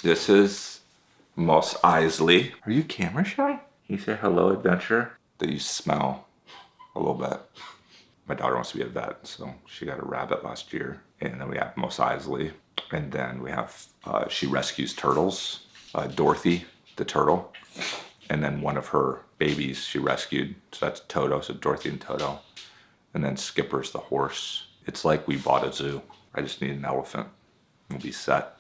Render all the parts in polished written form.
This is Mos Eisley. Are you camera shy? Can you say hello, adventure? That you smell a little bit. My daughter wants to be a vet, so she got a rabbit last year. And then we have Mos Eisley. And then we have, she rescues turtles. Dorothy, the turtle. And then one of her babies she rescued. So that's Toto, so Dorothy and Toto. And then Skipper's the horse. It's like we bought a zoo. I just need an elephant. We'll be set.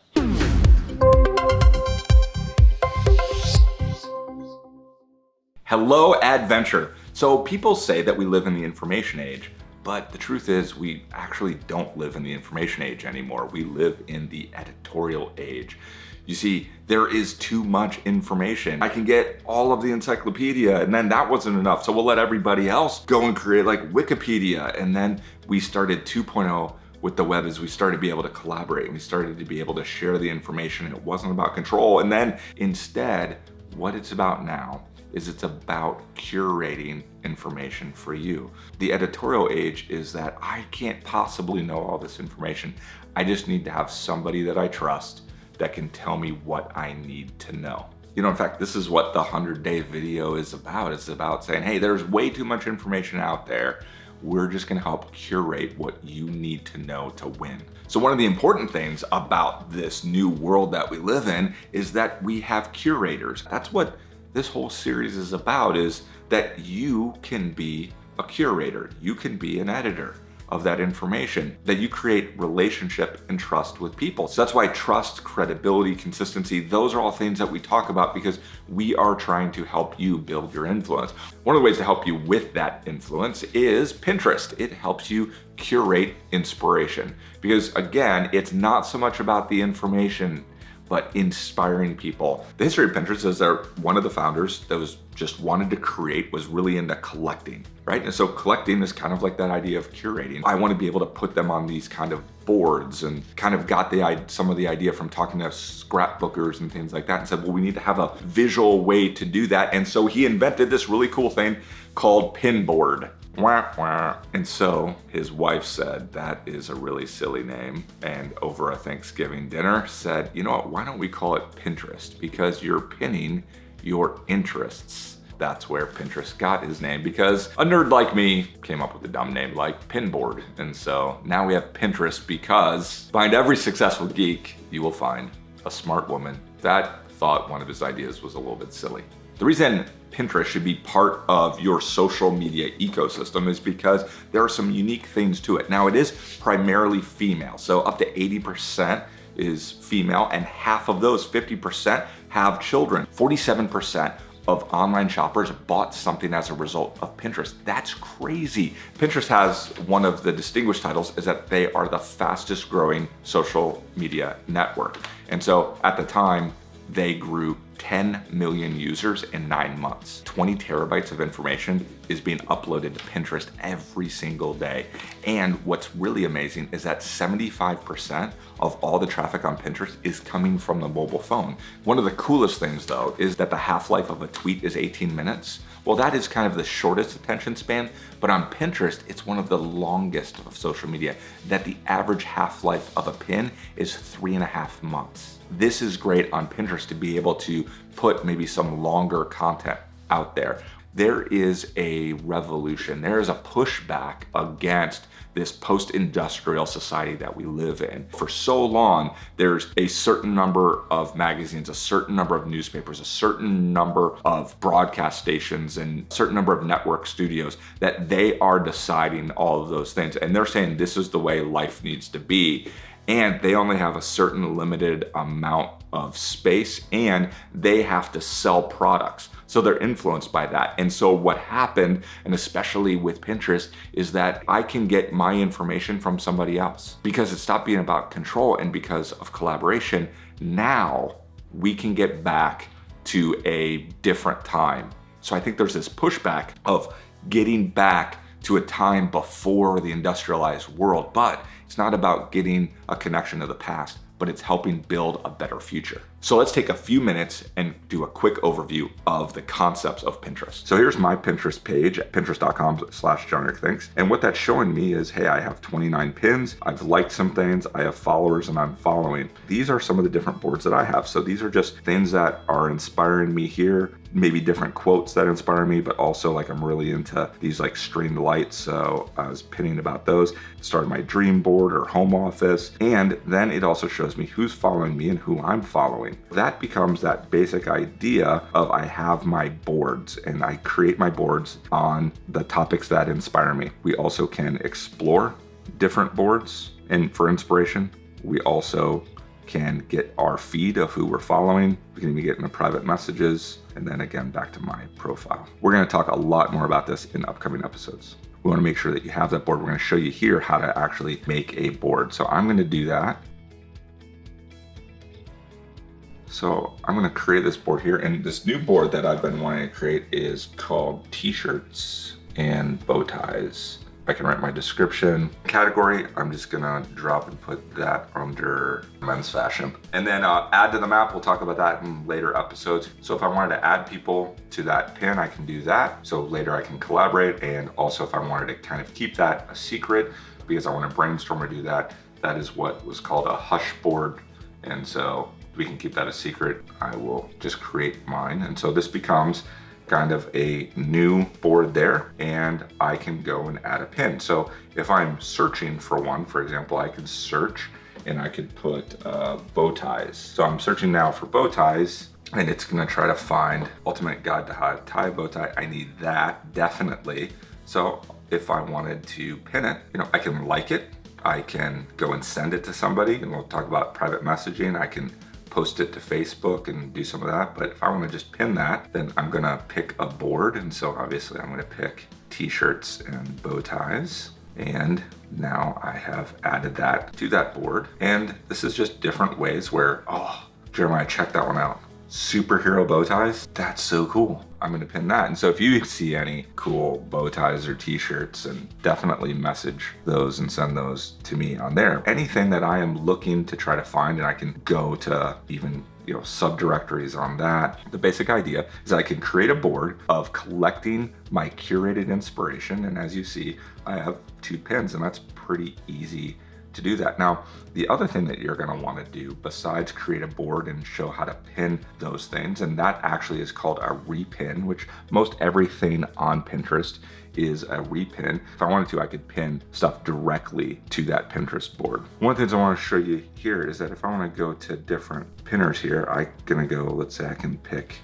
Hello, adventure. So people say that we live in the information age, but the truth is we actually don't live in the information age anymore. We live in the editorial age. You see, there is too much information. I can get all of the encyclopedia, and then that wasn't enough. So we'll let everybody else go and create like Wikipedia. And then we started 2.0 with the web as we started to be able to collaborate. And we started to be able to share the information, and it wasn't about control. And then instead, what it's about now is it's about curating information for you. The editorial age is that I can't possibly know all this information. I just need to have somebody that I trust that can tell me what I need to know. You know, in fact, this is what the 100-day video is about. It's about saying, hey, there's way too much information out there. We're just gonna help curate what you need to know to win. So one of the important things about this new world that we live in is that we have curators. That's what this whole series is about, is that you can be a curator. You can be an editor of that information, that you create relationship and trust with people. So that's why trust, credibility, consistency, those are all things that we talk about because we are trying to help you build your influence. One of the ways to help you with that influence is Pinterest. It helps you curate inspiration because again, it's not so much about the information but inspiring people. The history of Pinterest is that one of the founders that was just wanted to create was really into collecting, right? And so collecting is kind of like that idea of curating. I want to be able to put them on these kind of boards, and kind of got some of the idea from talking to scrapbookers and things like that, and said, well, we need to have a visual way to do that. And so he invented this really cool thing called Pinboard. Wah, wah. And so his wife said, that is a really silly name. And over a Thanksgiving dinner said, you know what, why don't we call it Pinterest? Because you're pinning your interests. That's where Pinterest got his name, because a nerd like me came up with a dumb name like Pinboard. And so now we have Pinterest because behind every successful geek, you will find a smart woman that thought one of his ideas was a little bit silly. The reason Pinterest should be part of your social media ecosystem is because there are some unique things to it. Now, it is primarily female, so up to 80% is female, and half of those, 50%, have children. 47% of online shoppers bought something as a result of Pinterest. That's crazy. Pinterest has one of the distinguished titles is that they are the fastest growing social media network. And so at the time, they grew 10 million users in 9 months. 20 terabytes of information is being uploaded to Pinterest every single day. And what's really amazing is that 75% of all the traffic on Pinterest is coming from the mobile phone. One of the coolest things though is that the half-life of a tweet is 18 minutes. Well, that is kind of the shortest attention span, but on Pinterest, it's one of the longest of social media, that the average half-life of a pin is 3.5 months. This is great on Pinterest to be able to put maybe some longer content out there. There is a revolution, there is a pushback against this post-industrial society that we live in. For so long, there's a certain number of magazines, a certain number of newspapers, a certain number of broadcast stations, and a certain number of network studios that they are deciding all of those things. And they're saying this is the way life needs to be. And they only have a certain limited amount of space, and they have to sell products. So they're influenced by that. And so what happened, and especially with Pinterest, is that I can get my information from somebody else because it stopped being about control, and because of collaboration, now we can get back to a different time. So I think there's this pushback of getting back to a time before the industrialized world, but it's not about getting a connection to the past, but it's helping build a better future. So let's take a few minutes and do a quick overview of the concepts of Pinterest. So here's my Pinterest page at pinterest.com/JohnRickThinks. And what that's showing me is, hey, I have 29 pins. I've liked some things. I have followers and I'm following. These are some of the different boards that I have. So these are just things that are inspiring me here. Maybe different quotes that inspire me, but also like I'm really into these like stringed lights. So I was pinning about those, started my dream board or home office. And then it also shows me who's following me and who I'm following. That becomes that basic idea of I have my boards and I create my boards on the topics that inspire me. We also can explore different boards and for inspiration. We also can get our feed of who we're following. We can even get into private messages, and then again, back to my profile. We're gonna talk a lot more about this in upcoming episodes. We wanna make sure that you have that board. We're gonna show you here how to actually make a board. So I'm gonna do that. So I'm gonna create this board here, and this new board that I've been wanting to create is called T-shirts and bow ties. I can write my description. Category, I'm just gonna drop and put that under men's fashion. And then add to the map, we'll talk about that in later episodes. So if I wanted to add people to that pin, I can do that. So later I can collaborate. And also if I wanted to kind of keep that a secret, because I wanna brainstorm or do that, that is what was called a hush board. And so we can keep that a secret. I will just create mine. And so this becomes kind of a new board there, and I can go and add a pin. So if I'm searching for one, for example, I can search and I could put bow ties. So I'm searching now for bow ties, and it's gonna try to find Ultimate Guide to How to Tie a Bow Tie. I need that, definitely. So if I wanted to pin it, I can like it. I can go and send it to somebody, and we'll talk about private messaging. I can post it to Facebook and do some of that. But if I want to just pin that, then I'm gonna pick a board. And so obviously I'm gonna pick T-shirts and bow ties. And now I have added that to that board. And this is just different ways where, oh, Jeremiah, check that one out. Superhero bow ties, that's so cool. I'm gonna pin that. And so if you see any cool bow ties or T-shirts, and definitely message those and send those to me on there. Anything that I am looking to try to find, and I can go to even subdirectories on that. The basic idea is I can create a board of collecting my curated inspiration. And as you see, I have 2 pins, and that's pretty easy to do that. Now, the other thing that you're gonna wanna do besides create a board and show how to pin those things, and that actually is called a repin, which most everything on Pinterest is a repin. If I wanted to, I could pin stuff directly to that Pinterest board. One of the things I wanna show you here is that if I wanna go to different pinners here, I'm gonna go, let's say I can pick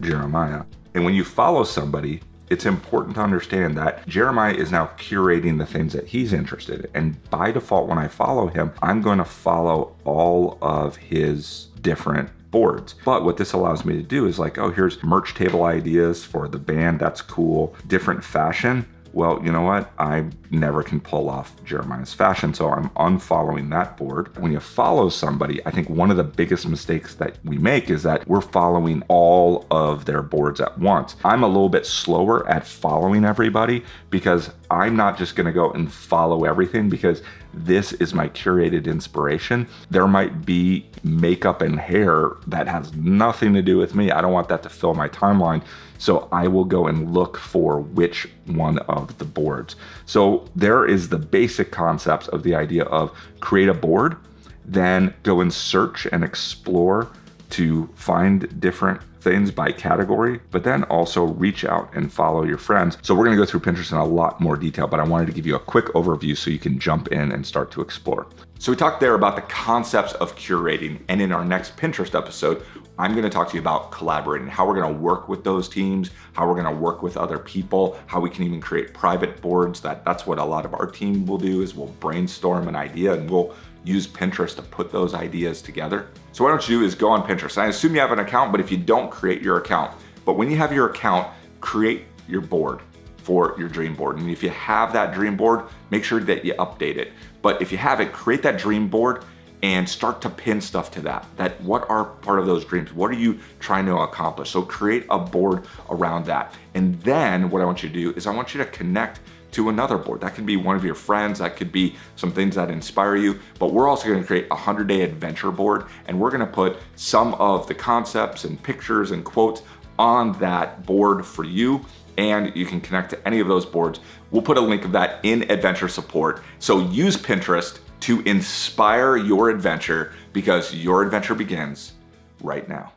Jeremiah. And when you follow somebody, it's important to understand that Jeremiah is now curating the things that he's interested in. And by default, when I follow him, I'm going to follow all of his different boards. But what this allows me to do is like, oh, here's merch table ideas for the band. That's cool. Different fashion. Well, you know what? I never can pull off Jeremiah's fashion, so I'm unfollowing that board. When you follow somebody, I think one of the biggest mistakes that we make is that we're following all of their boards at once. I'm a little bit slower at following everybody because I'm not just gonna go and follow everything because this is my curated inspiration. There might be makeup and hair that has nothing to do with me. I don't want that to fill my timeline. So I will go and look for which one of the boards. So there is the basic concepts of the idea of create a board, then go and search and explore to find different things by category, but then also reach out and follow your friends. So we're gonna go through Pinterest in a lot more detail, but I wanted to give you a quick overview so you can jump in and start to explore. So we talked there about the concepts of curating, and in our next Pinterest episode, I'm gonna talk to you about collaborating, how we're gonna work with those teams, how we're gonna work with other people, how we can even create private boards. That's what a lot of our team will do, is we'll brainstorm an idea and we'll use Pinterest to put those ideas together. So what I want you to do is go on Pinterest. I assume you have an account, but if you don't, create your account. But when you have your account, create your board for your dream board. And if you have that dream board, make sure that you update it. But if you have it, create that dream board and start to pin stuff to that. What are part of those dreams? What are you trying to accomplish? So create a board around that. And then what I want you to do is I want you to connect to another board. That could be one of your friends, that could be some things that inspire you, but we're also gonna create a 100-day adventure board, and we're gonna put some of the concepts and pictures and quotes on that board for you, and you can connect to any of those boards. We'll put a link of that in adventure support. So use Pinterest to inspire your adventure, because your adventure begins right now.